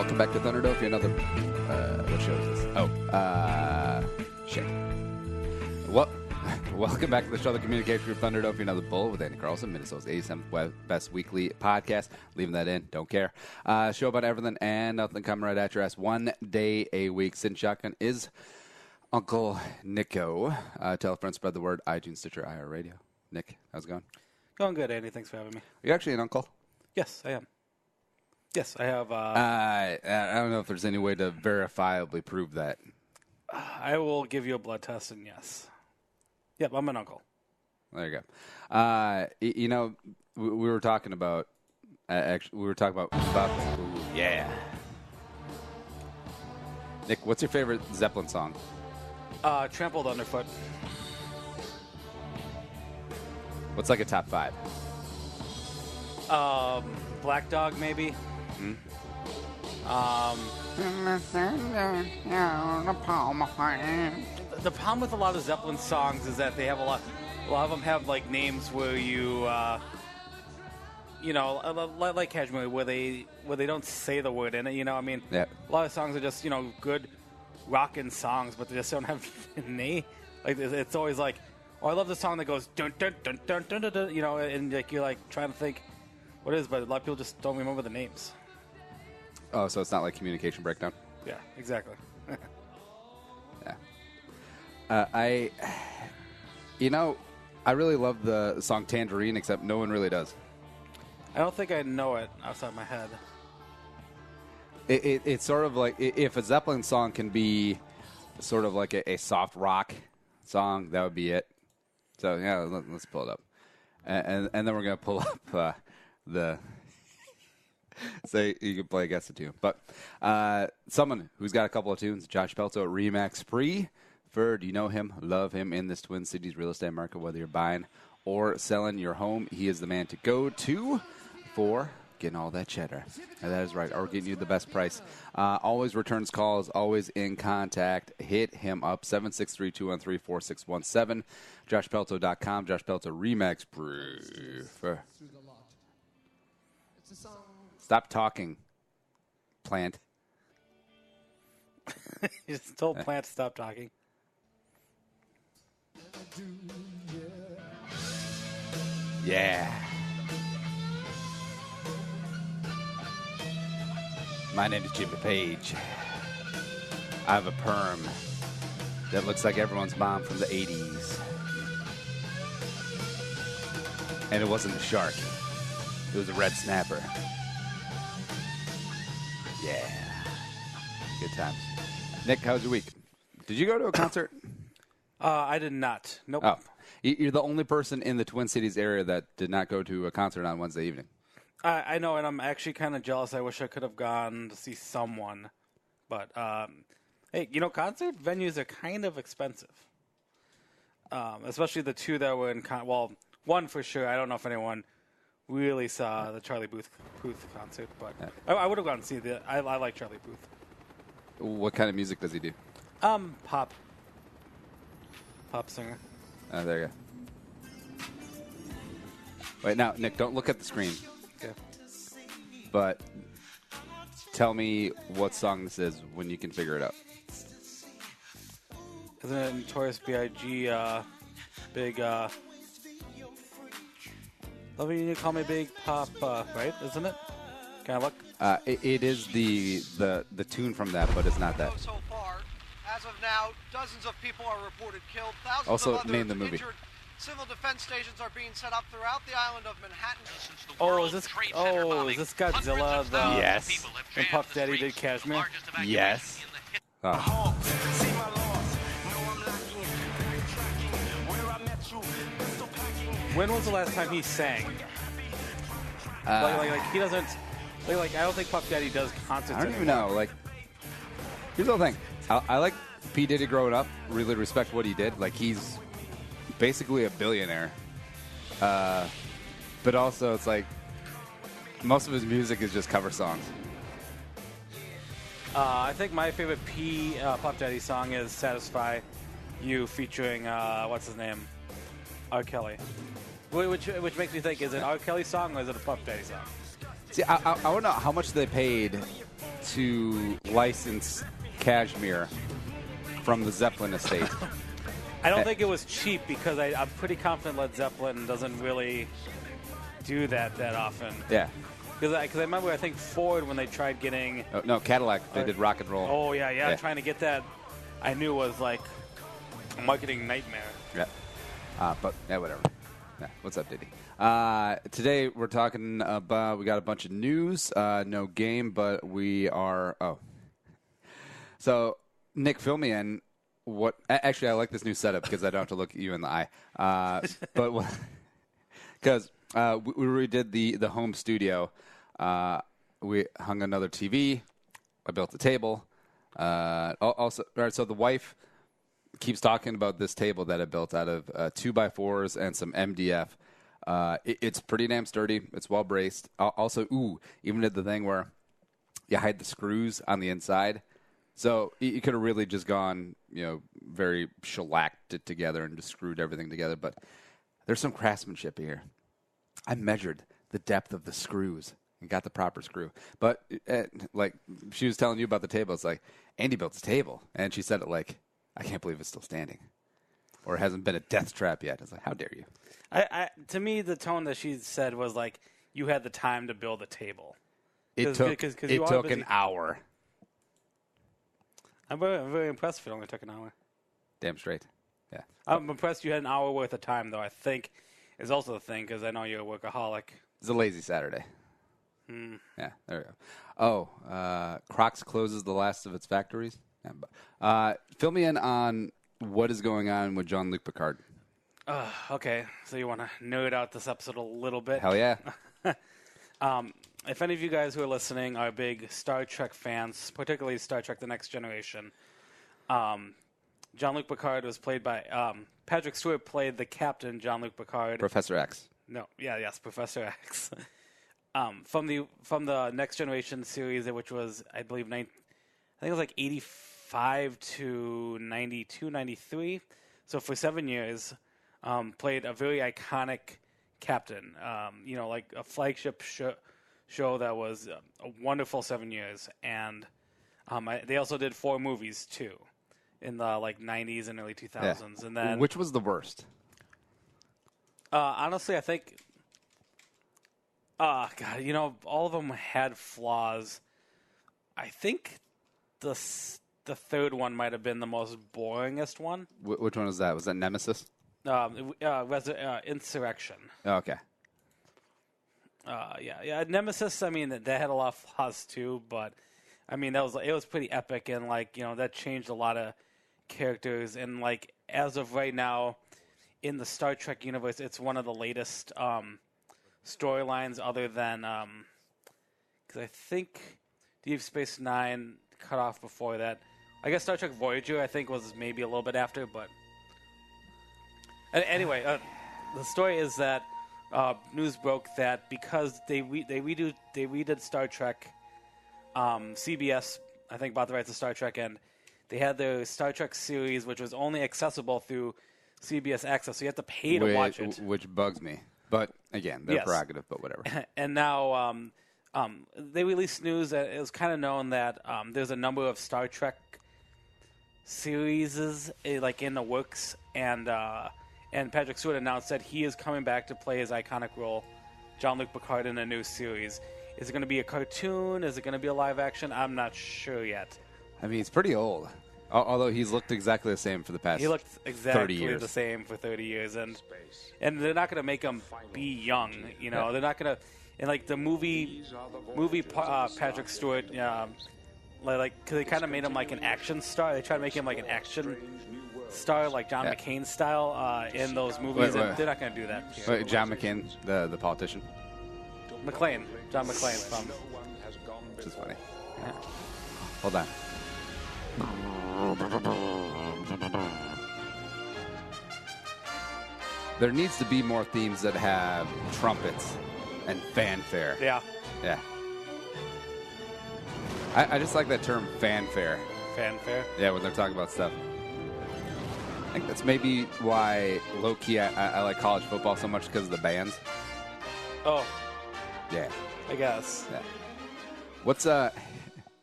Welcome back to Thunderdome. Another, what show is this? Shit. Welcome back to the show, the Communication Group Thunderdome. Another Bull with Andy Carlson, Minnesota's 87th best weekly podcast. Leaving that in, don't care. Show about everything and nothing coming right at your ass. 1 day a week. Sin Shotgun is Uncle Nico. Tell a friend, spread the word. iTunes, Stitcher, IR Radio. Nick, how's it going? Going good, Andy. Thanks for having me. Are you actually an uncle? Yes, I am. Yes, I have. I don't know if there's any way to verifiably prove that. I will give you a blood test, and yes. Yep, I'm an uncle. There you go. You know, we were talking about. Actually, we were talking about. Ooh, yeah. Nick, what's your favorite Zeppelin song? Trampled Underfoot. What's like a top 5? Black Dog, maybe. Hmm? The problem with a lot of Zeppelin songs is that they have a lot of them have like names where you know, like Cashmere, where they don't say the word in it. You know, I mean, yeah. A lot of songs are just, you know, good rockin' songs, but they just don't have a name. Like it's always like, oh, I love the song that goes dun dun dun dun dun dun, dun, you know, and like you're like trying to think what it is, but a lot of people just don't remember the names. Oh, so it's not like Communication Breakdown? Yeah, exactly. Yeah. I really love the song Tangerine, except no one really does. I don't think I know it outside my head. It's sort of like, if a Zeppelin song can be sort of like a soft rock song, that would be it. So, yeah, let's pull it up. And then we're going to pull up the... So you can play Guess the Tune. But someone who's got a couple of tunes, Josh Pelto at Remax Free. Do you know him? Love him in this Twin Cities real estate market, whether you're buying or selling your home. He is the man to go to for getting all that cheddar. And that is right. Or getting you the best price. Always returns calls, always in contact. Hit him up, 763-213-4617. JoshPelto.com. Josh Pelto, Remax Proof. Stop talking, plant. You just told Plant to stop talking. Yeah. My name is Jimmy Page. I have a perm that looks like everyone's mom from the 80s. And it wasn't a shark. It was a red snapper. Yeah. Good times. Nick, how's your week? Did you go to a concert? I did not. Nope. Oh. You're the only person in the Twin Cities area that did not go to a concert on Wednesday evening. I know, and I'm actually kind of jealous. I wish I could have gone to see someone. But, hey, you know, concert venues are kind of expensive. Especially the two that were in one for sure. I don't know if anyone really saw the Charlie Puth concert, but yeah. I would have gone to see it. I like Charlie Puth. What kind of music does he do? Pop singer. Oh, there you go. Wait, now, Nick, don't look at the screen. Okay. But tell me what song this is when you can figure it out. Isn't it Notorious B.I.G. Big, love you, call me Big Pop, right? Isn't it? Can I look? It is the tune from that, but it's not that. So far, as of now, dozens of people are reported killed. Thousands Also, of others name the movie. Injured. Civil defense stations are being set up throughout the island of Manhattan. Is this Godzilla? Yes. And Puff Daddy did Cashmere? Yes. Oh. When was the last time he sang? Like he doesn't. Like I don't think Puff Daddy does concerts. I don't even know. Like, here's the thing. I like P. Diddy growing up. Really respect what he did. Like, he's basically a billionaire. But also, it's like most of his music is just cover songs. I think my favorite Puff Daddy song is "Satisfy You" featuring what's his name, R. Kelly. Which makes me think, is it an R. Kelly song or is it a Puff Daddy song? See, I want to know how much they paid to license cashmere from the Zeppelin estate. I don't think it was cheap because I'm pretty confident Led Zeppelin doesn't really do that often. Yeah. Because I remember, I think Ford, when they tried getting... Oh, no, Cadillac, they did rock and roll. Oh, yeah, trying to get that, I knew was like a marketing nightmare. Yeah. But, yeah, whatever. Yeah. What's up, Diddy? Today we're talking about, we got a bunch of news, no game, but we are... Oh. So, Nick, fill me in. Actually, I like this new setup because I don't have to look you in the eye. But because we redid the home studio, we hung another TV. I built a table. Also, all right, so the wife keeps talking about this table that I built out of 2x4s and some MDF. It's pretty damn sturdy. It's well braced. Also, even did the thing where you hide the screws on the inside. So you could have really just gone, very shellacked it together and just screwed everything together. But there's some craftsmanship here. I measured the depth of the screws and got the proper screw. But like she was telling you about the table, it's like Andy built a table, and she said it like, I can't believe it's still standing, or it hasn't been a death trap yet. It's like, how dare you? To me, the tone that she said was like, you had the time to build a table. It took an hour. I'm very impressed if it only took an hour. Damn straight. Yeah. I'm impressed you had an hour worth of time, though, I think is also the thing, because I know you're a workaholic. It's a lazy Saturday. Yeah, there we go. Oh, Crocs closes the last of its factories. Fill me in on what is going on with Jean-Luc Picard. Okay, so you want to nerd out this episode a little bit? Hell yeah. If any of you guys who are listening are big Star Trek fans, particularly Star Trek The Next Generation, Jean-Luc Picard was played by... Patrick Stewart played the captain, Jean-Luc Picard. Professor X. Yes, Professor X. From the Next Generation series, which was, I believe, I think it was like 85 to 92, 93. So for 7 years, played a very iconic captain. Like a flagship show that was a wonderful 7 years. And they also did 4 movies, too, in the 90s and early 2000s. Yeah. And then, which was the worst? Honestly, I think... God, all of them had flaws. I think the third one might have been the most boringest one. Which one was that? Was that Nemesis? Insurrection. Oh, okay. Yeah. Nemesis. I mean, that had a lot of flaws too, but I mean, it was pretty epic, and that changed a lot of characters. And as of right now, in the Star Trek universe, it's one of the latest storylines, other than because I think Deep Space Nine cut off before that. I guess Star Trek Voyager, I think, was maybe a little bit after, but anyway, the story is that news broke that because they redid Star Trek, CBS, I think, bought the rights to Star Trek, and they had their Star Trek series, which was only accessible through CBS Access, so you have to pay to watch it. Which bugs me. But, again, they're prerogative, but whatever. And now they released news that it was kind of known that there's a number of Star Trek series in the works, and Patrick Stewart announced that he is coming back to play his iconic role, Jean-Luc Picard, in a new series. Is it going to be a cartoon? Is it going to be a live action? I'm not sure yet. I mean, he's pretty old. Although he's looked exactly the same for the past 30 years. He looked exactly the same for 30 years. And they're not going to make him be young. They're not going to... And, the movie Patrick Stewart, cause they kind of made him like an action star. They tried to make him like an action star, like John McCain style, in those movies. Wait. And they're not going to do that here. Wait, John McCain, the politician? John McClane from... Which is funny. Yeah. Hold on. There needs to be more themes that have trumpets and fanfare. Yeah. Yeah. I just like that term, fanfare. Fanfare? Yeah, when they're talking about stuff. I think that's maybe why, low-key, I like college football so much, because of the bands. Oh. Yeah. I guess. Yeah. What's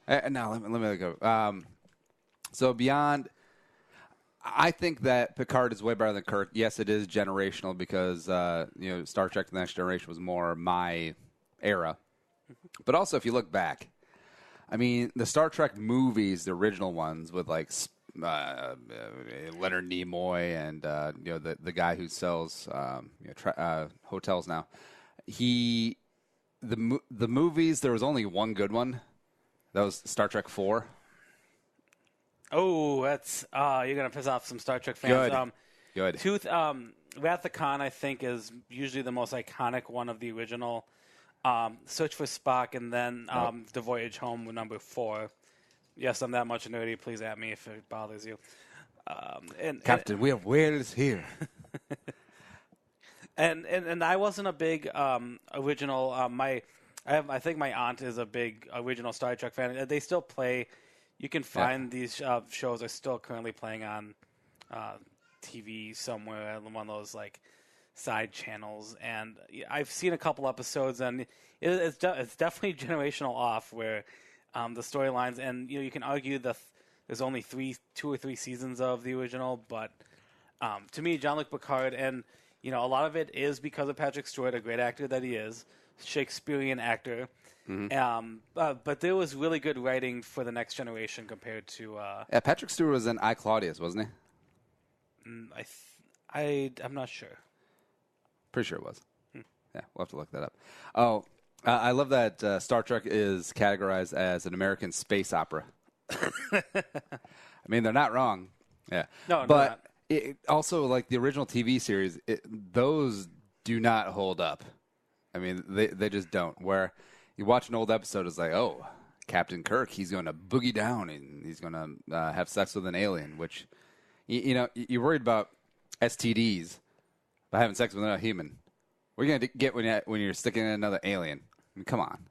No, let me go. So beyond, I think that Picard is way better than Kirk. Yes, it is generational because Star Trek: The Next Generation was more my era. But also, if you look back, I mean, the Star Trek movies, the original ones with like Leonard Nimoy and the guy who sells hotels now. The movies, there was only one good one. That was Star Trek 4. Oh, that's you're gonna piss off some Star Trek fans. Good. Wrath of Khan, I think, is usually the most iconic one of the original. Search for Spock, and then The Voyage Home, number 4. Yes, I'm that much nerdy. Please at me if it bothers you. Captain, we have whales here. and I wasn't a big original. I think my aunt is a big original Star Trek fan. They still play. You can find these shows are still currently playing on TV somewhere on one of those like side channels. And I've seen a couple episodes, and it's definitely generational off where the storylines. And you can argue that there's only 2 or 3 seasons of the original, but to me, Jean-Luc Picard, and a lot of it is because of Patrick Stewart, a great actor that he is, Shakespearean actor. Mm-hmm. But there was really good writing for the Next Generation compared to. Patrick Stewart was in I, Claudius, wasn't he? I'm not sure. Pretty sure it was. Yeah, we'll have to look that up. Oh, I love that Star Trek is categorized as an American space opera. I mean, they're not wrong. Yeah, no, but it also, like the original TV series, those do not hold up. I mean, they just don't. Where you watch an old episode, it's like, oh, Captain Kirk, he's going to boogie down and he's going to have sex with an alien, which, you're worried about STDs by having sex with another human. What are you going to get when you're sticking in another alien? I mean, come on.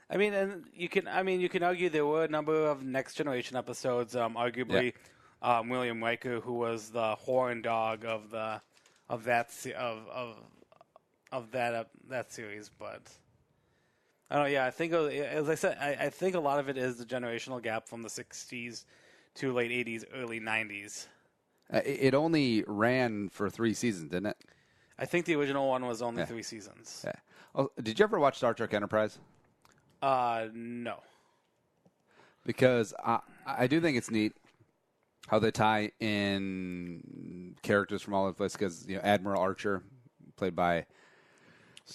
I mean, and you can argue there were a number of Next Generation episodes. Arguably, William Riker, who was the horn dog of that series, but I don't know. Yeah, I think as I said, I think a lot of it is the generational gap from the '60s to late '80s, early '90s. It only ran for 3 seasons, didn't it? I think the original one was only 3 seasons. Yeah. Oh, did you ever watch Star Trek Enterprise? No. Because I do think it's neat how they tie in characters from all over the place. Because Admiral Archer, played by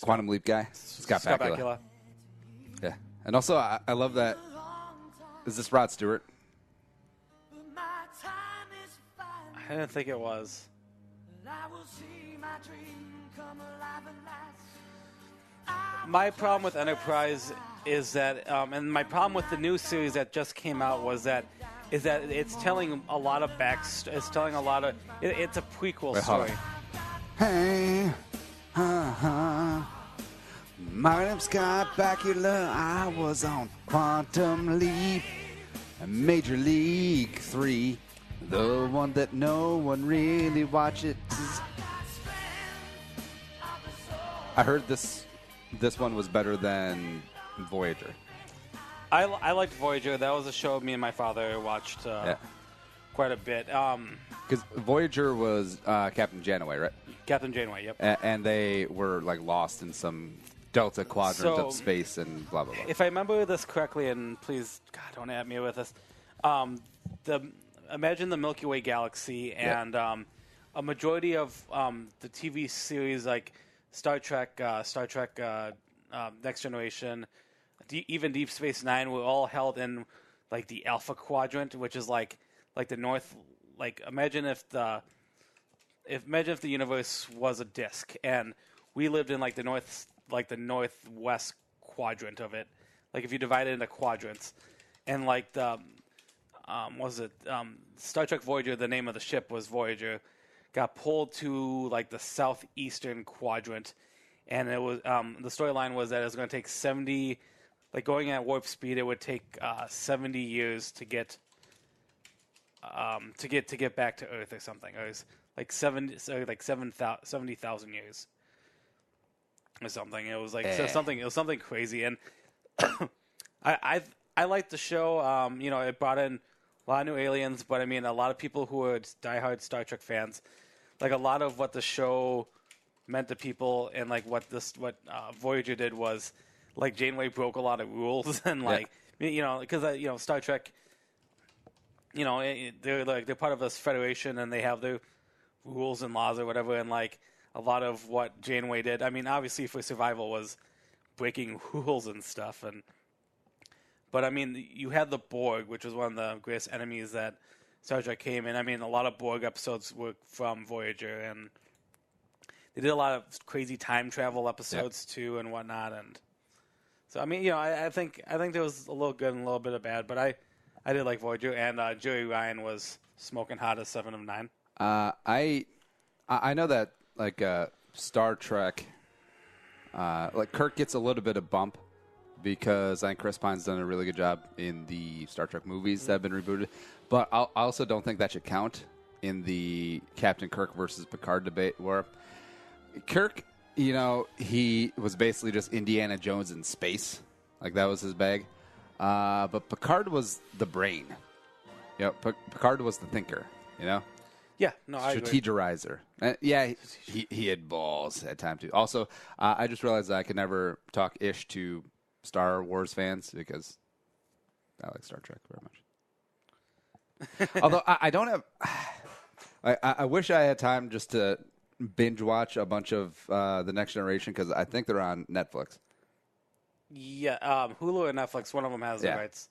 Quantum Leap guy, Scott Bakula. Yeah, and also I love that. Is this Rod Stewart? I didn't think it was. My problem with Enterprise is that, and my problem with the new series that just came out is that it's telling a lot of it's telling a lot of. It's a prequel story. Hey, my name's Scott Bakula. I was on Quantum Leap, Major League 3, the one that no one really watches. I heard this one was better than Voyager. I liked Voyager. That was a show me and my father watched quite a bit. Because Voyager was Captain Janeway, right? Captain Janeway, yep. And they were like lost in some Delta quadrant of space and blah, blah, blah. If I remember this correctly, and please, God, don't at me with this, imagine the Milky Way galaxy, and a majority of the TV series like Star Trek, Next Generation, even Deep Space Nine were all held in like the Alpha Quadrant, which is like the north. Like imagine if the universe was a disk and we lived in like the northwest quadrant of it. Like if you divide it into quadrants, and like the Star Trek Voyager, the name of the ship was Voyager, got pulled to like the southeastern quadrant, and it was the storyline was that it was going to take 70, like going at warp speed, it would take 70 years to get back to Earth or something. It was like 70,000 years or something. It was like something. It was something crazy, and I liked the show. It brought in a lot of new aliens, but I mean, a lot of people who are diehard Star Trek fans, like a lot of what the show meant to people, and like what Voyager did was, like Janeway broke a lot of rules, and because Star Trek, they're part of this federation, and they have their rules and laws or whatever, and like a lot of what Janeway did. I mean, obviously for survival was breaking rules and stuff, but I mean, you had the Borg, which was one of the greatest enemies that Star Trek came in. I mean, a lot of Borg episodes were from Voyager, and they did a lot of crazy time travel episodes too, and whatnot. And so, I mean, I think there was a little good and a little bit of bad, but I did like Voyager, and Joey Ryan was smoking hot as 7 of 9. I know that like Star Trek, like Kirk gets a little bit of bump because I think Chris Pine's done a really good job in the Star Trek movies that have been rebooted, but I also don't think that should count in the Captain Kirk versus Picard debate, where Kirk, he was basically just Indiana Jones in space, like that was his bag, but Picard was the brain. Picard was the thinker. Yeah, no, I agree. Strategerizer. He had balls at time too. Also, I just realized that I could never talk ish to Star Wars fans because I like Star Trek very much. Although I don't have, I wish I had time just to binge watch a bunch of the Next Generation because I think they're on Netflix. Yeah, Hulu and Netflix. One of them has the rights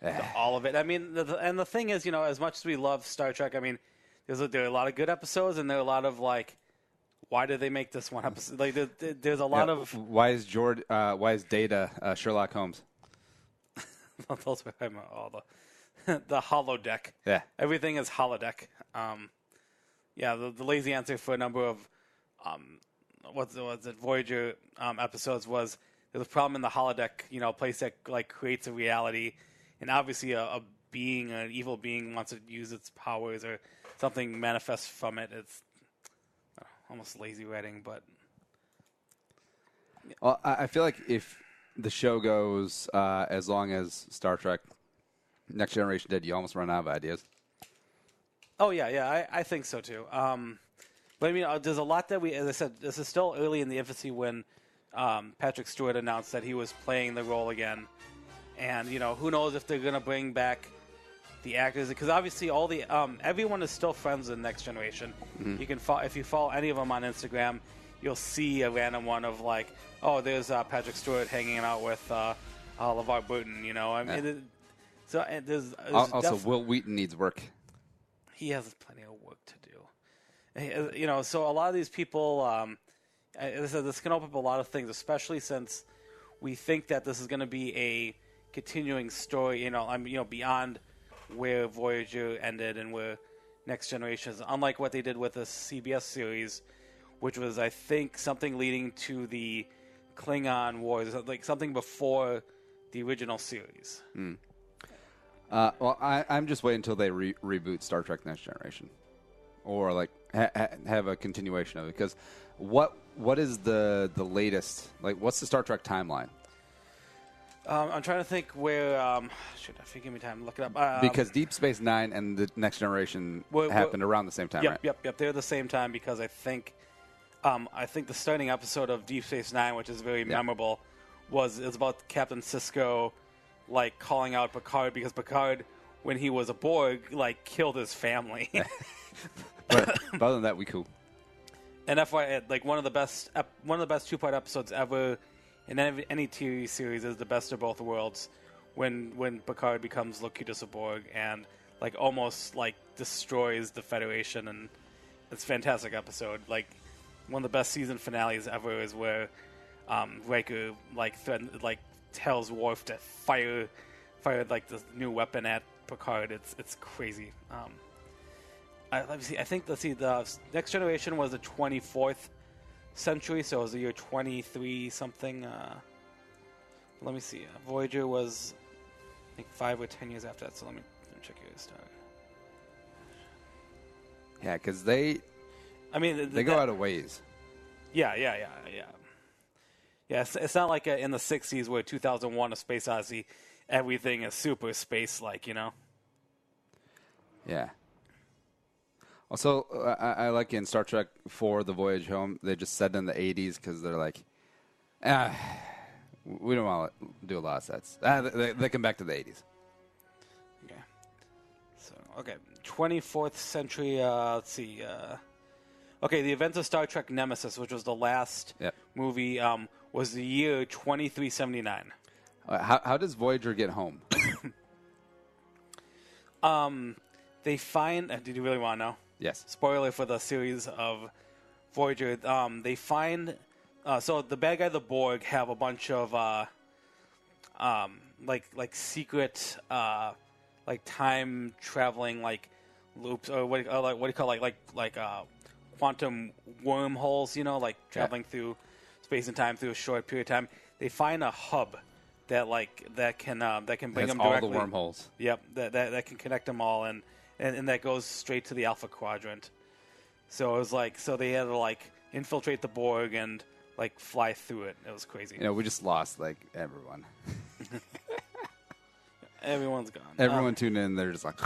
to all of it. I mean, the thing is, as much as we love Star Trek, I mean. There are a lot of good episodes, and there are a lot of like, why did they make this one episode? Like, there's a lot of why is Data Sherlock Holmes? Those are all the holodeck. Yeah, everything is holodeck. The lazy answer for a number of Voyager episodes was there's a problem in the holodeck. Place that like creates a reality, and obviously an evil being wants to use its powers or something manifests from it. It's almost lazy writing, but... Well, I feel like if the show goes as long as Star Trek Next Generation did, you almost run out of ideas. Oh, yeah, I think so, too. But, I mean, there's a lot that as I said, this is still early in the infancy when Patrick Stewart announced that he was playing the role again. And, who knows if they're going to bring back the actors, because obviously all the everyone is still friends in Next Generation. Mm-hmm. You can if you follow any of them on Instagram, you'll see a random one of like, oh, there's Patrick Stewart hanging out with LeVar Burton. I mean, there's also Will Wheaton needs work. He has plenty of work to do. So a lot of these people, this can open up a lot of things, especially since we think that this is going to be a continuing story. Beyond where Voyager ended and where Next Generation is, unlike what they did with the CBS series, which was, I think, something leading to the Klingon Wars, like something before the original series. Well, I'm just waiting until they reboot Star Trek Next Generation, or like have a continuation of it. Because what is the latest? Like, what's the Star Trek timeline? I'm trying to think where. If you give me time to look it up. Because Deep Space Nine and the Next Generation happened around the same time, right? Yep. They're the same time because I think the starting episode of Deep Space Nine, which is very memorable, is about Captain Sisko, like calling out Picard because Picard, when he was a Borg, like killed his family. But other than that, we cool. And FYI, like one of the best 2-part episodes ever. In any TV series is the best of both worlds, when Picard becomes Locutus of Borg and like almost like destroys the Federation, and it's a fantastic episode. Like one of the best season finales ever is where Riker tells Worf to fire like this new weapon at Picard. It's crazy. Let me see. I think the Next Generation was the 24th century, so it was the year 23 something. Let me see. Voyager was, I think, 5 or 10 years after that. So let me check your start. Yeah, because they go out of ways. Yeah. It's not like in the 60s where 2001: A Space Odyssey everything is super space-like, you know? Yeah. Also, I like in Star Trek 4, The Voyage Home, they just set in the 80s because they're like, we don't want to do a lot of sets. They come back to the 80s. Okay. So, okay. 24th century, let's see. Okay, the events of Star Trek Nemesis, which was the last movie, was the year 2379. How does Voyager get home? They find... did you really want to know? Yes. Spoiler for the series of Voyager. They find... so the bad guy, the Borg, have a bunch of like secret like time traveling like loops, or what do you call like quantum wormholes? You know, like traveling through space and time through a short period of time. They find a hub that can bring them all directly. the wormholes. Yep, that can connect them all, and that goes straight to the Alpha Quadrant. So it was so they had to like infiltrate the Borg and like fly through it. It was crazy. You know, we just lost like everyone. Everyone's gone. Everyone tuned in. They're just like,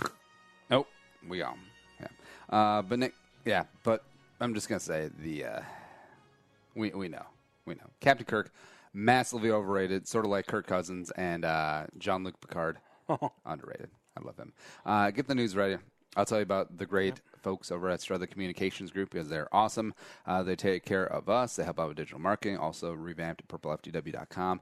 nope, we gone. Yeah. But Nick, but I'm just gonna say we know. Captain Kirk, massively overrated, sort of like Kirk Cousins and Jean-Luc Picard, underrated. I love him. Get the news ready. I'll tell you about the great folks over at Struther Communications Group because they're awesome. They take care of us. They help out with digital marketing. Also revamped at purpleftw.com.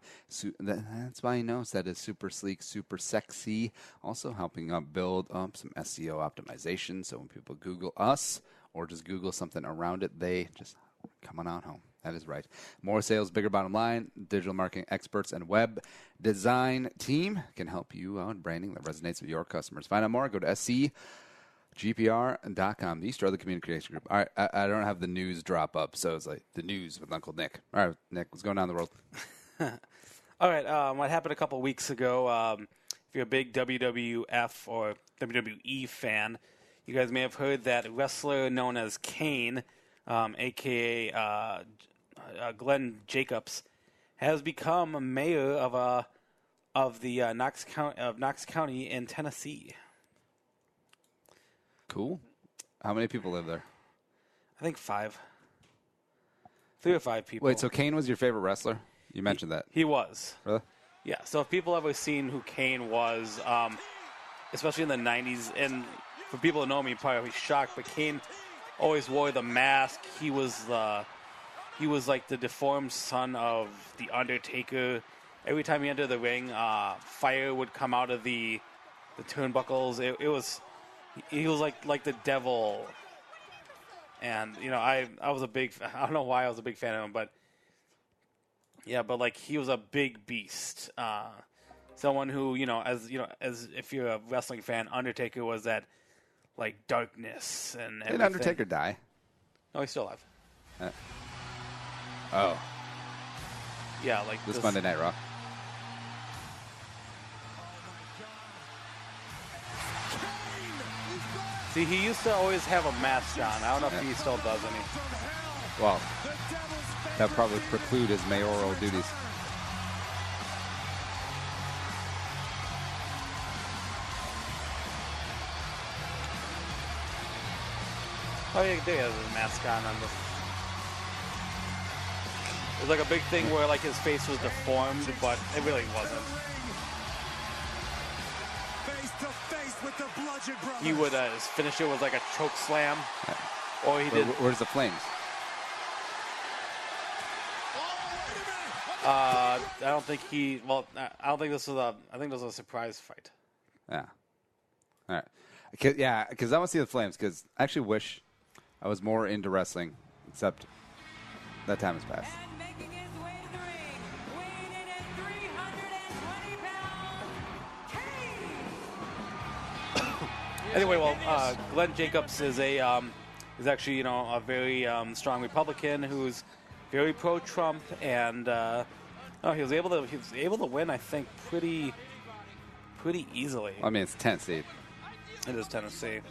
That's why you know that is super sleek, super sexy. Also helping build up some SEO optimization. So when people Google us or just Google something around it, they just come on home. That is right. More sales, bigger bottom line. Digital marketing experts and web design team can help you on branding that resonates with your customers. Find out more. Go to scgpr.com. The East Struther Communication Group. All right, I don't have the news drop up, so it's like the news with Uncle Nick. All right, Nick, what's going on in the world? All right, what happened a couple of weeks ago, if you're a big WWF or WWE fan, you guys may have heard that wrestler known as Kane, a.k.a. Glenn Jacobs, has become a mayor of the Knox County in Tennessee. Cool. How many people live there? I think 5. 3 or 5 people. Wait, so Kane was your favorite wrestler? You mentioned that. He was. Really? Yeah. So if people ever seen who Kane was, especially in the 90s, and for people who know me, probably shocked, but Kane always wore the mask. He was like the deformed son of the Undertaker. Every time he entered the ring, fire would come out of the turnbuckles. He was like the devil. And I was a big, I don't know why I was a big fan of him, but like he was a big beast. Someone who as if you're a wrestling fan, Undertaker was that like darkness and everything. Did Undertaker die? No, he's still alive. Oh. Yeah, like this Monday Night Raw. See, he used to always have a mask on. I don't know if he still does any. Well, that would probably preclude his mayoral duties. Oh, yeah, he has his mask on this. It was like a big thing where like his face was deformed, but it really wasn't. He would his finisher was like a choke slam, or he did. Where's the flames? I don't think he. Well, I don't think this was a. I think this was a surprise fight. Yeah. All right. Because I want to see the flames. Because I actually wish I was more into wrestling, except that time has passed. And making his way to the ring, weighing in at 320 pounds, Kane! Anyway, Glenn Jacobs is actually a very strong Republican who's very pro-Trump, and he was able to win, I think, pretty easily. I mean, it's Tennessee. It is Tennessee.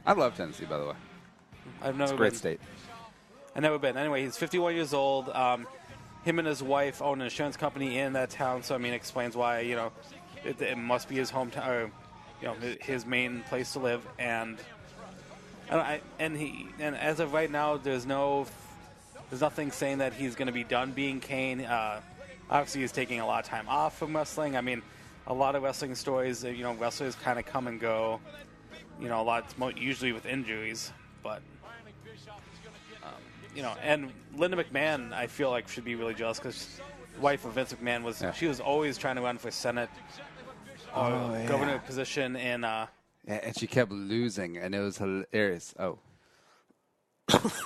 I love Tennessee, by the way. I've never It's a great been. state. I've never been. Anyway, he's 51 years old. Him and his wife own an insurance company in that town, so it explains why it must be his hometown, or, his main place to live, and as of right now, there's nothing saying that he's going to be done being Kane. Obviously, he's taking a lot of time off from wrestling. I mean, a lot of wrestling stories, wrestlers kind of come and go. Usually with injuries, but and Linda McMahon, I feel like should be really jealous because the wife of Vince McMahon she was always trying to run for Senate or governor position, and and she kept losing, and it was hilarious. Oh. Let's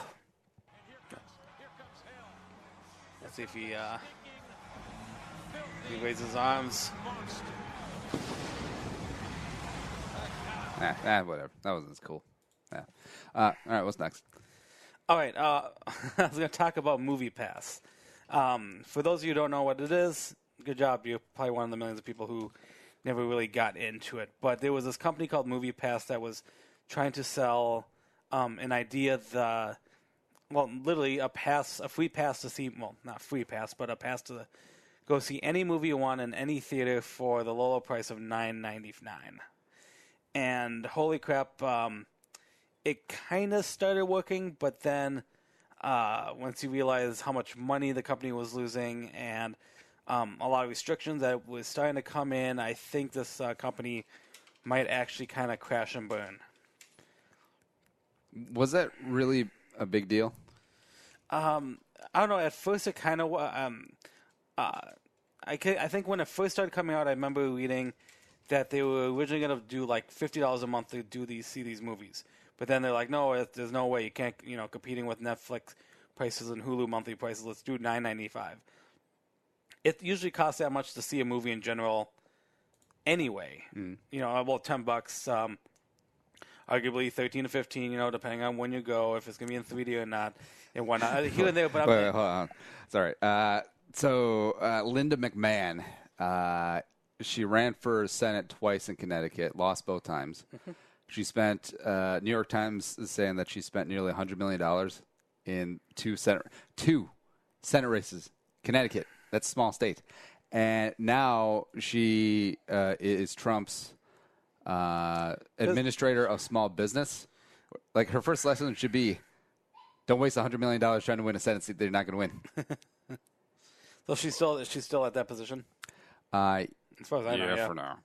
see if he raises his arms. Whatever. That wasn't as cool. Yeah. All right, what's next? All right. I was going to talk about MoviePass. For those of you who don't know what it is, good job. You're probably one of the millions of people who never really got into it. But there was this company called MoviePass that was trying to sell an idea literally a free pass to see, well, not free pass, but a pass to go see any movie you want in any theater for the low price of $9.99. And holy crap, it kind of started working, but then once you realize how much money the company was losing and a lot of restrictions that was starting to come in, I think this company might actually kind of crash and burn. Was that really a big deal? I don't know. At first, it kind of I think when it first started coming out, I remember reading that they were originally going to do like $50 a month to see these movies. But then they're like, no, there's no way. You can't, competing with Netflix prices and Hulu monthly prices. Let's do $9.95. It usually costs that much to see a movie in general anyway. About $10, arguably 13 to 15, depending on when you go, if it's going to be in 3D or not, and whatnot. Here and there, but wait, hold on. Sorry. So Linda McMahon, she ran for Senate twice in Connecticut, lost both times. She spent, New York Times is saying that she spent nearly $100 million in two Senate races. Connecticut, that's a small state. And now she is Trump's administrator of small business. Like, her first lesson should be, don't waste $100 million trying to win a Senate seat that you're not going to win. So she's still at that position? As far as I know, yeah, for now.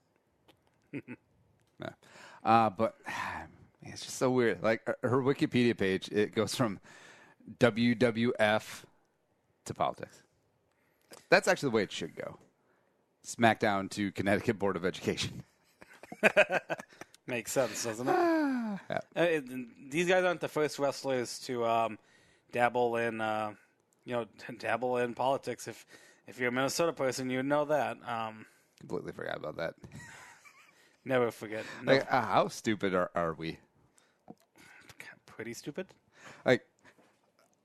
Yeah. But it's just so weird. Like, her Wikipedia page, it goes from WWF to politics. That's actually the way it should go. Smackdown to Connecticut Board of Education. Makes sense, doesn't it? Yeah. These guys aren't the first wrestlers to dabble in politics. If you're a Minnesota person, you know that. Completely forgot about that. Never forget. Like, how stupid are we? Pretty stupid. Like,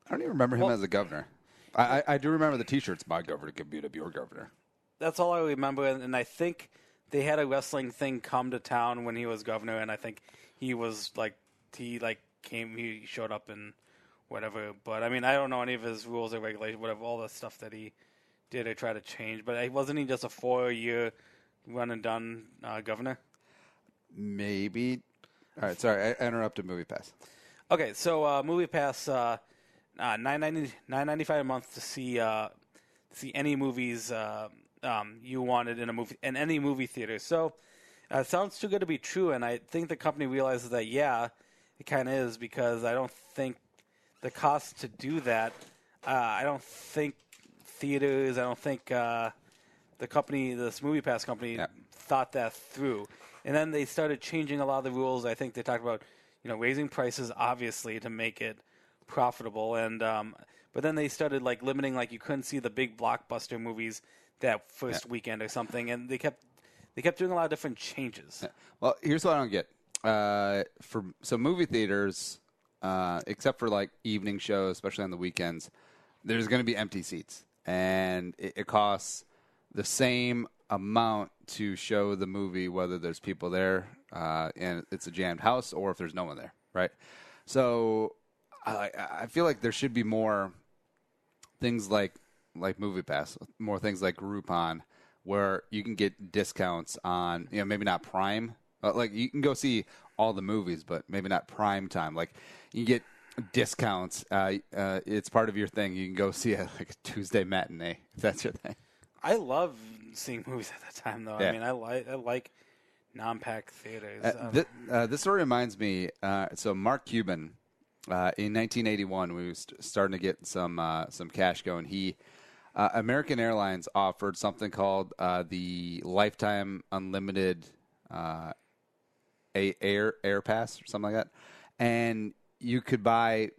I don't even remember him as a governor. I do remember the T-shirts. My governor can beat up your governor. That's all I remember, and I think they had a wrestling thing come to town when he was governor, and I think he showed up and whatever. But I mean, I don't know any of his rules or regulations, whatever, all the stuff that he did or tried to change. But wasn't he just a 4-year run and done governor? Maybe. All right, sorry, I interrupted MoviePass. Okay, so MoviePass, $9.95 a month to see any movies you wanted in any movie theater. So it sounds too good to be true, and I think the company realizes that it kind of is, because I don't think the cost to do that. I don't think theaters. I don't think the company, this MoviePass company, thought that through. And then they started changing a lot of the rules. I think they talked about raising prices, obviously, to make it profitable, and but then they started limiting, you couldn't see the big blockbuster movies that first weekend or something, and they kept doing a lot of different changes. Yeah. Well, here's what I don't get. So movie theaters, except for evening shows, especially on the weekends, there's going to be empty seats, and it costs the same amount to show the movie whether there's people there and it's a jammed house or if there's no one there, right? So I feel like there should be more things like MoviePass, more things like Groupon, where you can get discounts on, maybe not Prime. Like, you can go see all the movies, but maybe not prime time. Like, you get discounts. It's part of your thing. You can go see a Tuesday matinee, if that's your thing. I love seeing movies at that time, though. Yeah. I mean, I like non-pack theaters. This story reminds me, so Mark Cuban, in 1981, we was starting to get some cash going. American Airlines offered something called the Lifetime Unlimited Air Pass or something like that, and you could buy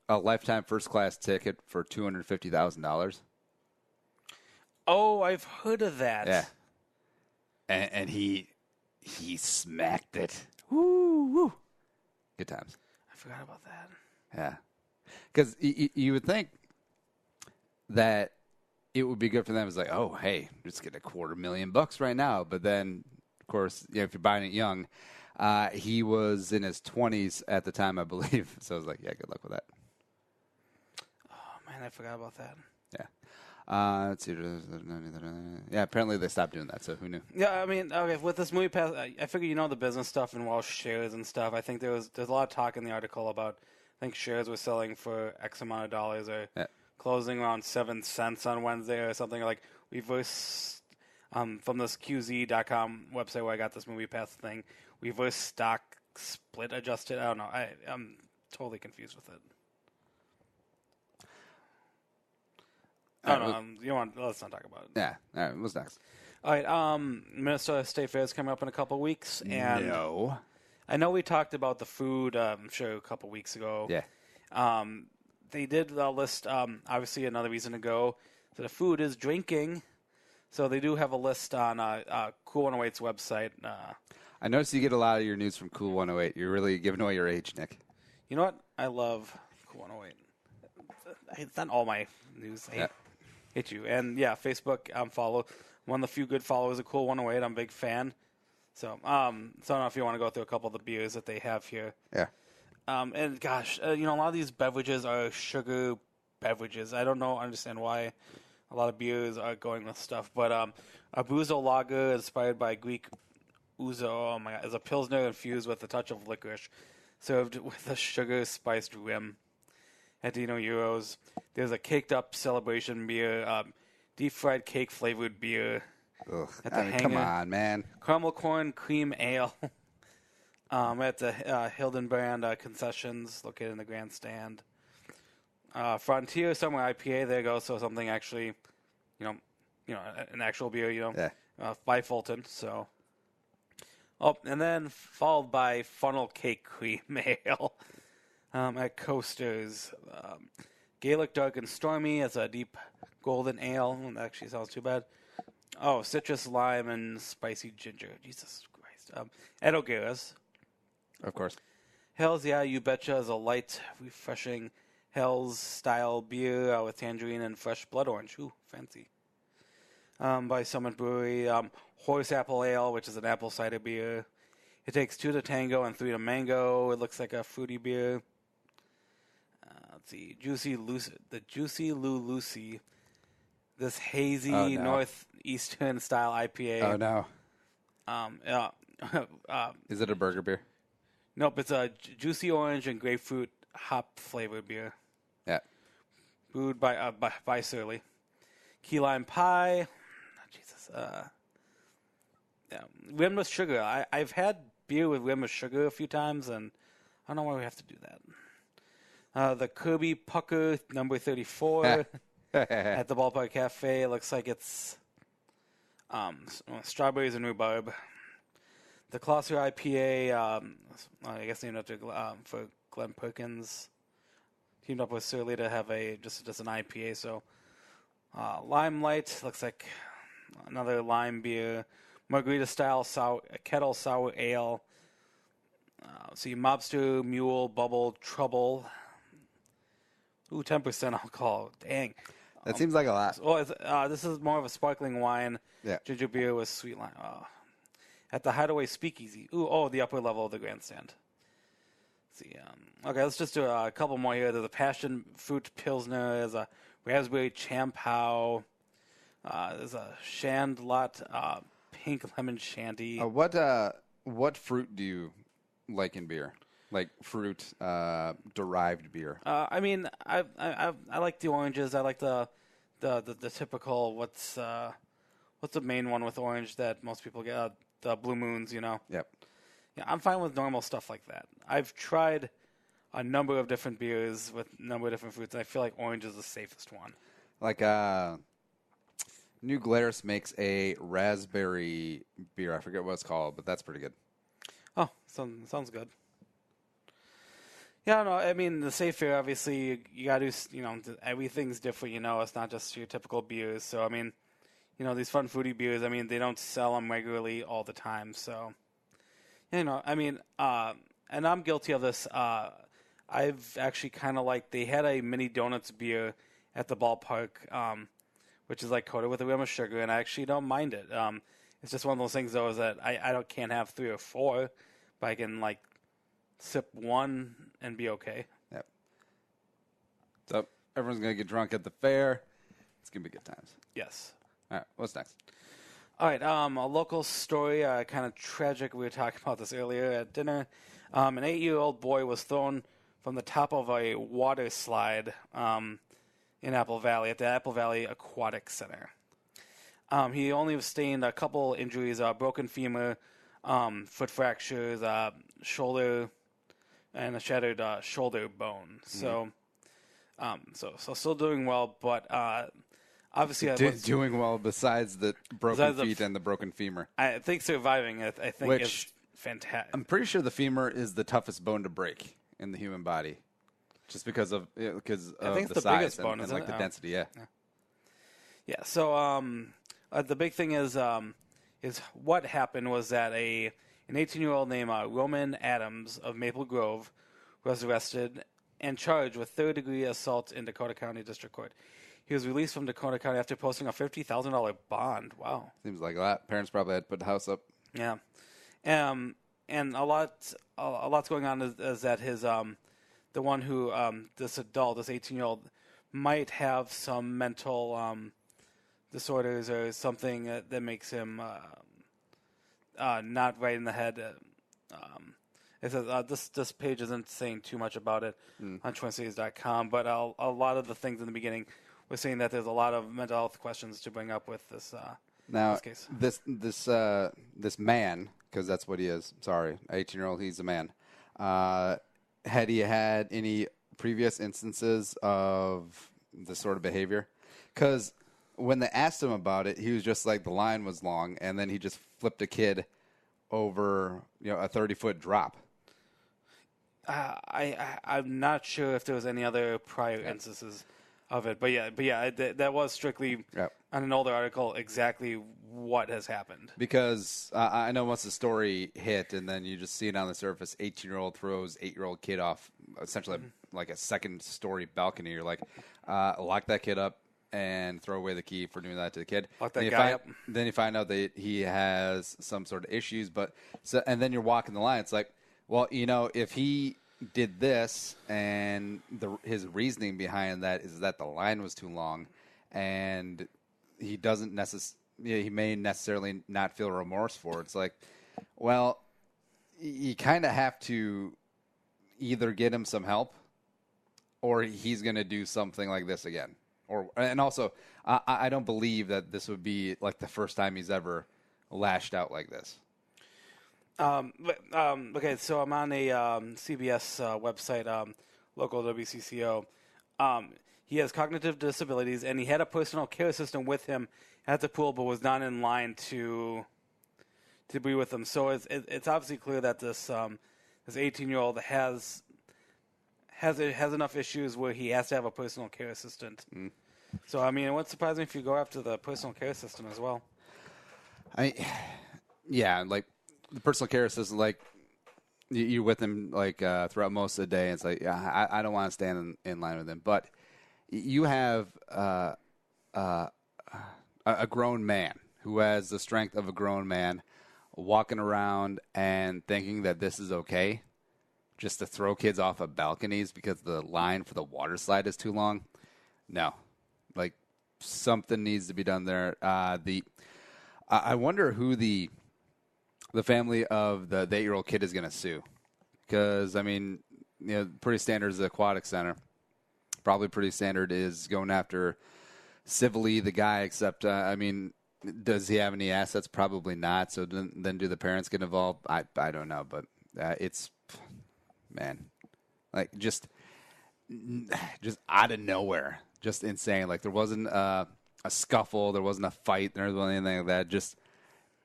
a lifetime first class ticket for $250,000. Oh, I've heard of that. Yeah, and he smacked it. Woo! Good times. I forgot about that. Yeah, because you would think that it would be good for them. It's like, oh, hey, just get $250,000 right now. But then, of course, if you're buying it young, he was in his 20s at the time, I believe. So I was like, yeah, good luck with that. Oh man, I forgot about that. Yeah. Let's see. Yeah, apparently they stopped doing that. So who knew? Yeah, I mean, okay, with this movie pass, I figure the business stuff and Welsh shares and stuff. I think there's a lot of talk in the article about. I think shares were selling for X amount of dollars or closing around 7 cents on Wednesday or something. Like reverse from this QZ.com website where I got this movie pass thing. Reverse stock split adjusted. I don't know. I'm totally confused with it. I don't know. Let's not talk about it. Yeah. All right. What's next? All right. Minnesota State Fair is coming up in a couple of weeks, and No. I know we talked about the food. I'm sure a couple of weeks ago. Yeah. They did list. Obviously, another reason to go. So the food is drinking. So they do have a list on Cool 108's website. I noticed you get a lot of your news from Cool 108. You're really giving away your age, Nick. You know what? I love Cool 108. It's not all my news. I hate you. And yeah, Facebook follow. One of the few good followers of Cool 108. I'm a big fan. So, I don't know if you want to go through a couple of the beers that they have here. Yeah. And gosh, a lot of these beverages are sugar beverages. I don't understand why a lot of beers are going with stuff. But a Buzo lager inspired by Greek ouzo, oh my God, is a pilsner infused with a touch of licorice, served with a sugar-spiced rim. At Dino Euros, there's a caked-up celebration beer, deep-fried cake-flavored beer. Ugh. At the Hangar. Come on, man. Caramel corn cream ale at the Hildenbrand concessions located in the grandstand. Frontier Summer IPA. There you go. So something actually, an actual beer. Yeah. By Fulton. So. Oh, and then followed by funnel cake cream ale at Coasters. Gaelic Dark and Stormy as a deep golden ale. That actually sounds too bad. Oh, citrus, lime, and spicy ginger. Jesus Christ. Ed O'Gara's. Of course. Hell's Yeah, You Betcha is a light, refreshing Hell's-style beer with tangerine and fresh blood orange. Ooh, fancy. By Summit Brewery. Horse Apple Ale, which is an apple cider beer. It takes 2 to tango and 3 to mango. It looks like a fruity beer. Let's see. The Juicy Lou Lucy. This hazy northeastern style IPA. Oh no. Is it a burger beer? Nope, it's a juicy orange and grapefruit hop flavored beer. Yeah. Brewed by Surly. Key lime pie. Jesus. Rim with sugar. I've had beer with rim with sugar a few times, and I don't know why we have to do that. The Kirby Pucker number 34. At the Ballpark Cafe. It looks like it's strawberries and rhubarb. The Closter IPA, I guess named after for Glenn Perkins, teamed up with Surly to have just an IPA. So Limelight looks like another lime beer. Margarita style kettle sour ale. See Mobster Mule Bubble Trouble. Ooh, 10% alcohol. Dang. That seems like a lot. Oh, this is more of a sparkling wine. Yeah. Ginger beer with sweet lime. Oh. At the Hideaway Speakeasy. Ooh, the upper level of the grandstand. Let's see. Okay, let's just do a couple more here. There's a passion fruit pilsner. There's a raspberry champao. There's a Shandlot pink lemon shandy. What fruit do you like in beer? Like fruit derived beer. I mean, I like the oranges. I like the typical what's the main one with orange that most people get? The Blue Moons, you know. Yep. Yeah, I'm fine with normal stuff like that. I've tried a number of different beers with a number of different fruits, and I feel like orange is the safest one. Like New Glarus makes a raspberry beer. I forget what it's called, but that's pretty good. Oh, sounds good. Yeah, no, I mean, the safe beer, obviously, you got to do, everything's different, it's not just your typical beers. So, I mean, these fun foodie beers, I mean, they don't sell them regularly all the time. So, I mean, and I'm guilty of this. I've actually kind of they had a mini donuts beer at the ballpark, which is coated with a rim of sugar, and I actually don't mind it. It's just one of those things, though, is that I can't have 3 or 4, but I can sip one and be okay. Yep. So everyone's gonna get drunk at the fair. It's gonna be good times. Yes. All right. What's next? All right. A local story, kind of tragic. We were talking about this earlier at dinner. An 8-year-old boy was thrown from the top of a water slide in Apple Valley at the Apple Valley Aquatic Center. He only sustained a couple injuries: broken femur, foot fractures, shoulder, and a shattered shoulder bone. So, so still doing well, but obviously Doing well besides the broken feet and the broken femur. I think surviving, I think, is fantastic. I'm pretty sure the femur is the toughest bone to break in the human body, just because of I think the it's the size biggest bone, and isn't it? the density. Yeah. Yeah. So the big thing is what happened was that an 18-year-old named Roman Adams of Maple Grove was arrested and charged with third-degree assault in Dakota County District Court. He was released from Dakota County after posting a $50,000 bond. Wow. Seems like a lot. Parents probably had to put the house up. Yeah. And a lot's going on is that his the one who this 18-year-old might have some mental disorders or something that makes him not right in the head. It says this page isn't saying too much about it on TwinCities.com, but a lot of the things in the beginning were saying that there's a lot of mental health questions to bring up with this Now, case. This man, because that's what he is. Sorry, 18-year-old. He's a man. Had he had any previous instances of this sort of behavior? Because when they asked him about it, he was just like the line was long, and then he just flipped a kid over, a 30-foot drop. I'm not sure if there was any other prior instances of it, but yeah, that was strictly on an older article exactly what has happened. Because I know once the story hit, and then you just see it on the surface, 18-year-old throws 8-year-old kid off essentially like a second-story balcony. You're like, lock that kid up and throw away the key for doing that to the kid. Lock that guy up. Then you find out that he has some sort of issues, and then you're walking the line. It's like, well, if he did this, and his reasoning behind that is that the line was too long, and he he may necessarily not feel remorse for it. It's like, well, you kind of have to either get him some help, or he's going to do something like this again. And also, I don't believe that this would be like the first time he's ever lashed out like this. Okay, so I'm on a CBS website, local WCCO. He has cognitive disabilities, and he had a personal care assistant with him at the pool, but was not in line to be with him. So it's obviously clear that this 18-year-old has enough issues where he has to have a personal care assistant. So I mean, it wouldn't surprise me if you go after the personal care assistant as well. Yeah, like the personal care assistant, like you're with him like throughout most of the day. And it's like, yeah, I don't want to stand in line with him, but you have a grown man who has the strength of a grown man walking around and thinking that this is okay, just to throw kids off of balconies because the line for the water slide is too long. No, like something needs to be done there. I wonder who the family of the 8-year-old kid is going to sue, because I mean, pretty standard is the aquatic center. Probably pretty standard is going after civilly the guy. Except, I mean, does he have any assets? Probably not. So then do the parents get involved? I don't know, but it's like just out of nowhere, just insane. Like there wasn't a scuffle, there wasn't a fight, there wasn't anything like that. Just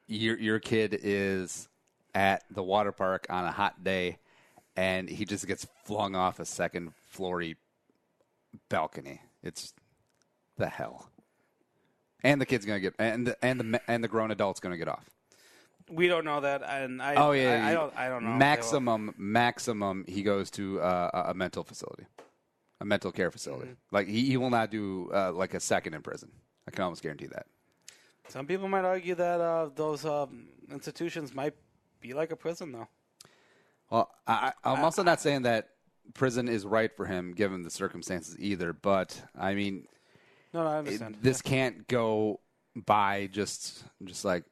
your kid is at the water park on a hot day, and he just gets flung off a second floory balcony. It's the hell. And the kid's gonna get and the grown adult's gonna get off. We don't know that, and I don't know. Maximum, he goes to a mental facility, a mental care facility. Mm-hmm. Like he will not do like a second in prison. I can almost guarantee that. Some people might argue that those institutions might be like a prison, though. Well, I'm also not saying that prison is right for him given the circumstances either. But I mean, no, I understand. This can't go by just like,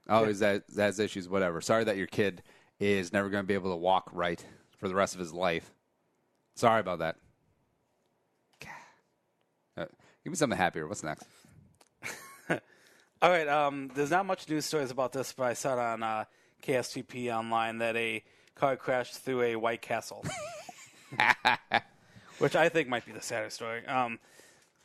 oh, yeah. Has issues, whatever. Sorry that your kid is never going to be able to walk right for the rest of his life. Sorry about that. Give me something happier. What's next? All right. There's not much news stories about this, but I saw it on KSTP online that a car crashed through a White Castle, which I think might be the saddest story.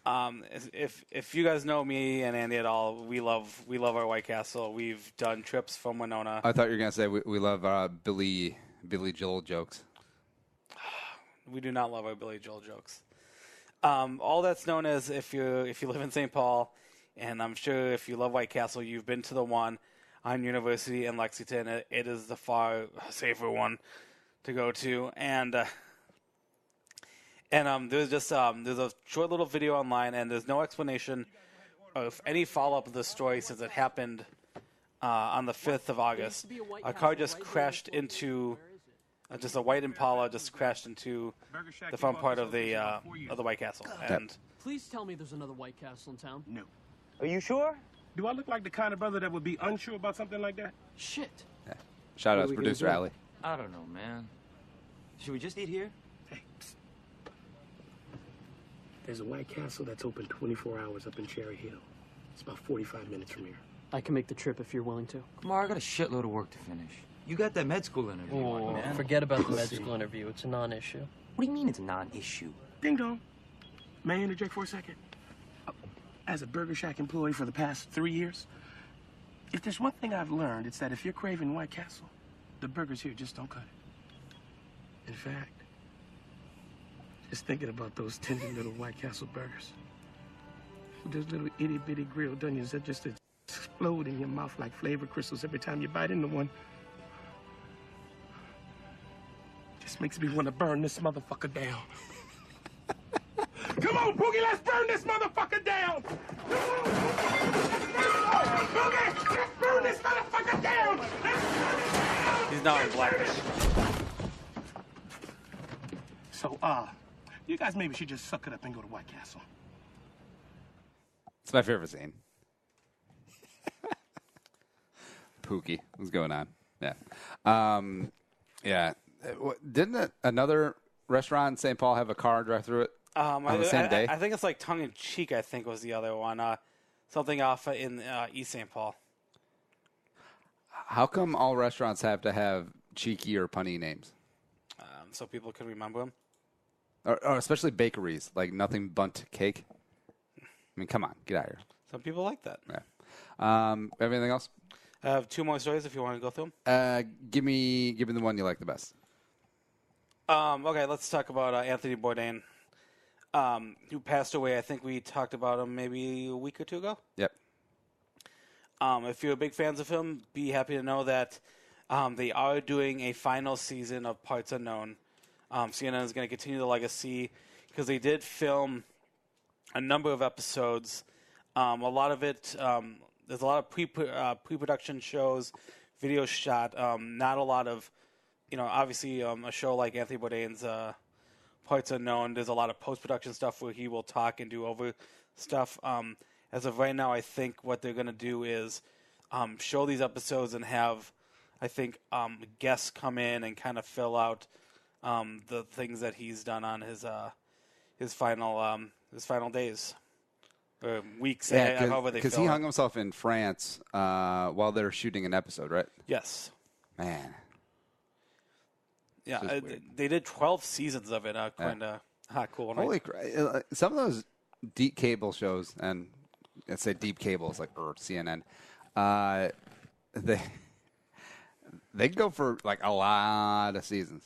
If you guys know me and Andy at all, we love our White Castle. We've done trips from Winona. I thought you were gonna say we love Billy Joel jokes. We do not love our Billy Joel jokes. All that's known as if you live in St. Paul, and I'm sure if you love White Castle, you've been to the one on University in Lexington. It is the far safer one to go to, and there's just there's a short little video online, and there's no explanation of any follow-up of the story since it happened on the 5th of August. A car just crashed into just a white Impala just crashed into the front part of the White Castle. And please tell me there's another White Castle in town. No. Are you sure? Do I look like the kind of brother that would be unsure about something like that? Shit. Yeah. Shout out to producer Allie. I don't know, man. Should we just eat here? Hey, psst. There's a White Castle that's open 24 hours up in Cherry Hill. It's about 45 minutes from here. I can make the trip if you're willing to. Kamar, I got a shitload of work to finish. You got that med school interview on, man. Forget about the med school interview. It's a non-issue. What do you mean it's a non-issue? Ding dong. May I interject for a second? As a Burger Shack employee for the past 3 years, if there's one thing I've learned, it's that if you're craving White Castle, the burgers here just don't cut it. In fact, just thinking about those tender little White Castle burgers, with those little itty-bitty grilled onions that just explode in your mouth like flavor crystals every time you bite into one, just makes me want to burn this motherfucker down. Come on, Boogie, let's burn this motherfucker down! Boogie, let's burn this motherfucker down! he's now in Blackish. So, you guys maybe should just suck it up and go to White Castle. It's my favorite scene. Pookie, what's going on? Yeah. Yeah. Didn't another restaurant in St. Paul have a car drive through it on the same day? I think it's like Tongue in Cheek, I think was the other one. Something off in East St. Paul. How come all restaurants have to have cheeky or punny names? So people can remember them? Or especially bakeries, like Nothing Bunt Cake. I mean, come on, get out of here. Some people like that. Yeah. Anything else? I have two more stories if you want to go through them. Give me the one you like the best. Okay, let's talk about Anthony Bourdain, who passed away. I think we talked about him maybe a week or two ago. Yep. If you're big fans of him, be happy to know that they are doing a final season of Parts Unknown. CNN is going to continue the legacy because they did film a number of episodes. A lot of it, there's a lot of pre-production shows, video shot, not a lot of, obviously a show like Anthony Bourdain's parts unknown. There's a lot of post-production stuff where he will talk and do over stuff. As of right now, I think what they're going to do is show these episodes and have, I think, guests come in and kind of fill out the things that he's done on his final days or weeks. However they because fill he it. hung himself in France while they were shooting an episode, right? Yes. Man. Yeah, they did 12 seasons of it. Kind of cool. Holy crap. Some of those deep cable shows, and let's say deep cable is like CNN, they go for like a lot of seasons.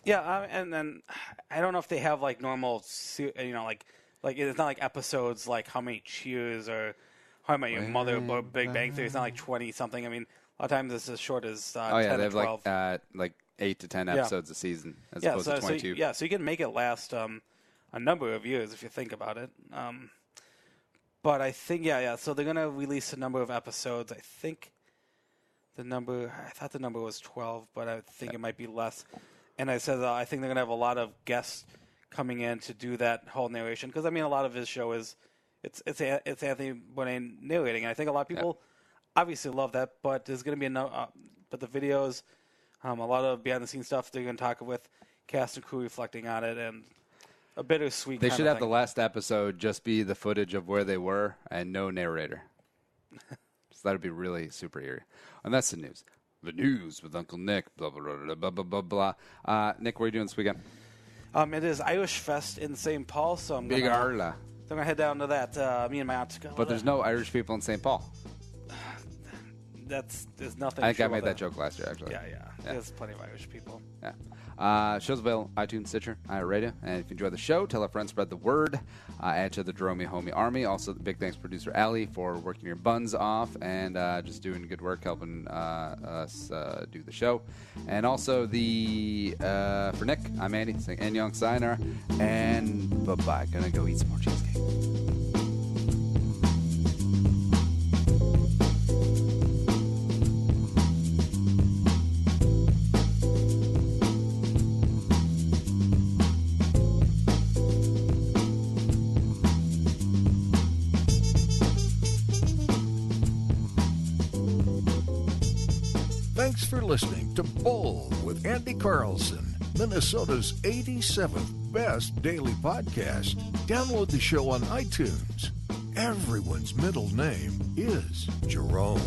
Yeah, and then I don't know if they have like normal, like it's not like episodes like How Many Cheers or How I Met Your Mother or Big Bang Theory. It's not like 20 something. I mean, a lot of times it's as short as 10 they or have 12. like 8 to 10 episodes a season as opposed to 22. So you can make it last a number of years if you think about it. But I think, so they're going to release a number of episodes. I thought the number was 12, but I think it might be less. And I said I think they're going to have a lot of guests coming in to do that whole narration. Because, I mean, a lot of his show is, it's Anthony Bourdain narrating. And I think a lot of people obviously love that, but there's going to be but the videos, a lot of behind-the-scenes stuff, they're going to talk with cast and crew reflecting on it, and a bittersweet They kind should of have the last episode just be the footage of where they were and no narrator. So that would be really super eerie. And that's the news. The news with Uncle Nick, blah, blah, blah, blah, blah, blah, blah. Nick, what are you doing this weekend? It is Irish Fest in St. Paul, so I'm Big going Arla. to head down to that. Me and my aunt. But there's no Irish people in St. Paul. There's nothing. I think true I made about that joke last year, actually. Yeah. There's plenty of Irish people. Yeah. Show's available on iTunes, Stitcher, iHeartRadio. And if you enjoy the show, tell a friend, spread the word. Add to the Jerome Homie Army. Also, big thanks to producer Allie for working your buns off and just doing good work helping us do the show. And also for Nick, I'm Andy saying Annyeong Sayonara and bye-bye. Gonna go eat some more cheesecake. Thanks for listening to Bowl with Andy Carlson, Minnesota's 87th best daily podcast. Download the show on iTunes. Everyone's middle name is Jerome.